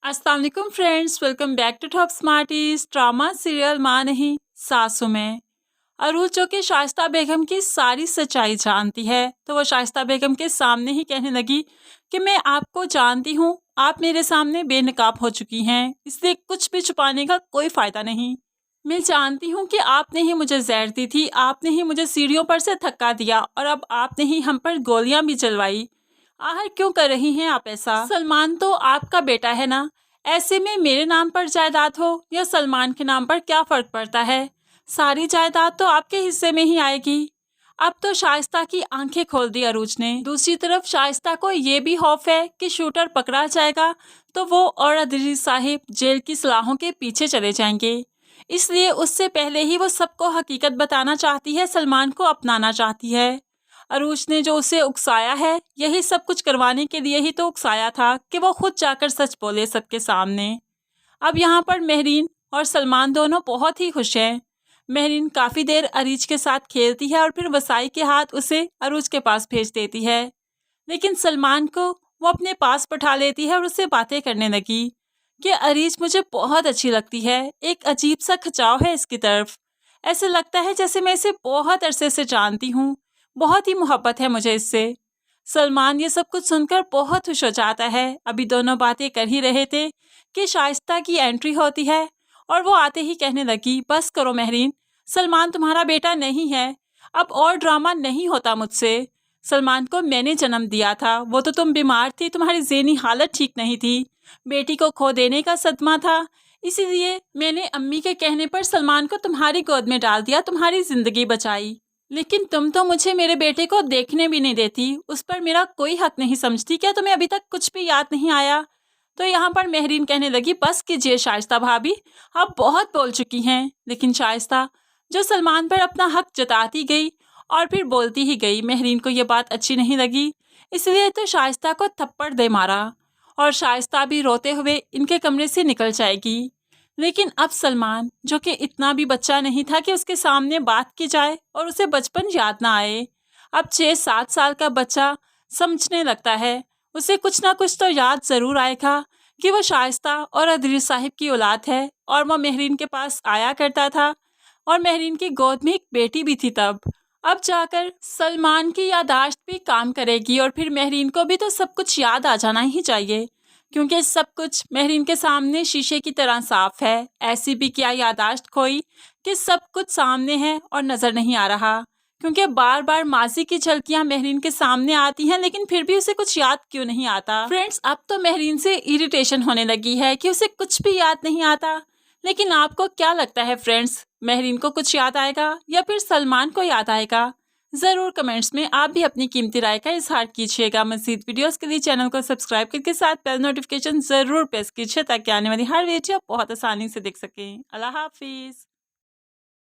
अस्सलाम वालेकुम friends, welcome back to Top Smarties. Drama serial माँ नहीं सासू में अरूज जो कि शाइस्ता बेगम की सारी सच्चाई जानती है, तो वो शाइस्ता बेगम के सामने ही कहने लगी कि मैं आपको जानती हूँ, आप मेरे सामने बेनकाब हो चुकी हैं, इसलिए कुछ भी छुपाने का कोई फ़ायदा नहीं। मैं जानती हूँ कि आपने ही मुझे जहर दी थी, आपने ही मुझे सीढ़ियों पर से धक्का दिया और अब आपने ही हम पर गोलियां भी चलवाई। आखिर क्यों कर रही हैं आप ऐसा? सलमान तो आपका बेटा है ना, ऐसे में मेरे नाम पर जायदाद हो या सलमान के नाम पर क्या फर्क पड़ता है? सारी जायदाद तो आपके हिस्से में ही आएगी। अब तो शाइस्ता की आंखें खोल दी अरूज ने। दूसरी तरफ शाइस्ता को ये भी खौफ है कि शूटर पकड़ा जाएगा तो वो और अदरीस साहिब जेल की सलाहों के पीछे चले जाएंगे, इसलिए उससे पहले ही वो सबको हकीकत बताना चाहती है, सलमान को अपनाना चाहती है। अरूज ने जो उसे उकसाया है, यही सब कुछ करवाने के लिए ही तो उकसाया था कि वो खुद जाकर सच बोले सबके सामने। अब यहाँ पर मेहरीन और सलमान दोनों बहुत ही खुश हैं। मेहरीन काफ़ी देर अरीज के साथ खेलती है और फिर वसाई के हाथ उसे अरूज के पास भेज देती है, लेकिन सलमान को वो अपने पास बैठा लेती है और उससे बातें करने लगी कि अरीज मुझे बहुत अच्छी लगती है, एक अजीब सा खिंचाव है इसकी तरफ, ऐसे लगता है जैसे मैं इसे बहुत अरसे से जानती हूँ, बहुत ही मोहब्बत है मुझे इससे। सलमान ये सब कुछ सुनकर बहुत खुश हो जाता है। अभी दोनों बातें कर ही रहे थे कि शाइस्ता की एंट्री होती है और वो आते ही कहने लगी, बस करो मेहरीन, सलमान तुम्हारा बेटा नहीं है, अब और ड्रामा नहीं होता मुझसे। सलमान को मैंने जन्म दिया था, वो तो तुम बीमार थी, तुम्हारी ज़हनी हालत ठीक नहीं थी, बेटी को खो देने का सदमा था, इसीलिए मैंने अम्मी के कहने पर सलमान को तुम्हारी गोद में डाल दिया, तुम्हारी ज़िंदगी बचाई। लेकिन तुम तो मुझे मेरे बेटे को देखने भी नहीं देती, उस पर मेरा कोई हक नहीं समझती, क्या तुम्हें अभी तक कुछ भी याद नहीं आया? तो यहाँ पर मेहरीन कहने लगी, बस कीजिए शाइस्ता भाभी, आप बहुत बोल चुकी हैं। लेकिन शाइस्ता जो सलमान पर अपना हक जताती गई और फिर बोलती ही गई, मेहरीन को ये बात अच्छी नहीं लगी, इसलिए तो शाइस्ता को थप्पड़ दे मारा और शाइस्ता भी रोते हुए इनके कमरे से निकल जाएगी। लेकिन अब सलमान जो कि इतना भी बच्चा नहीं था कि उसके सामने बात की जाए और उसे बचपन याद ना आए, अब 6-7 साल का बच्चा समझने लगता है, उसे कुछ ना कुछ तो याद ज़रूर आएगा कि वो शाइस्ता और अदरीस साहिब की औलाद है और वो मेहरीन के पास आया करता था और मेहरीन की गोद में एक बेटी भी थी तब। अब जाकर सलमान की याददाश्त भी काम करेगी और फिर मेहरीन को भी तो सब कुछ याद आ जाना ही चाहिए, क्योंकि सब कुछ मेहरीन के सामने शीशे की तरह साफ है। ऐसी भी क्या याददाश्त खोई कि सब कुछ सामने है और नज़र नहीं आ रहा, क्योंकि बार बार माजी की झलकियां मेहरीन के सामने आती हैं, लेकिन फिर भी उसे कुछ याद क्यों नहीं आता। फ्रेंड्स, अब तो मेहरीन से इरिटेशन होने लगी है कि उसे कुछ भी याद नहीं आता। लेकिन आपको क्या लगता है फ्रेंड्स, मेहरीन को कुछ याद आएगा या फिर सलमान को याद आएगा? ज़रूर कमेंट्स में आप भी अपनी कीमती राय का इजहार कीजिएगा। मज़ीद वीडियोस के लिए चैनल को सब्सक्राइब करके साथ बेल नोटिफिकेशन ज़रूर प्रेस कीजिए ताकि आने वाली हर वीडियो बहुत आसानी से देख सकें। अल्लाह हाफिज़।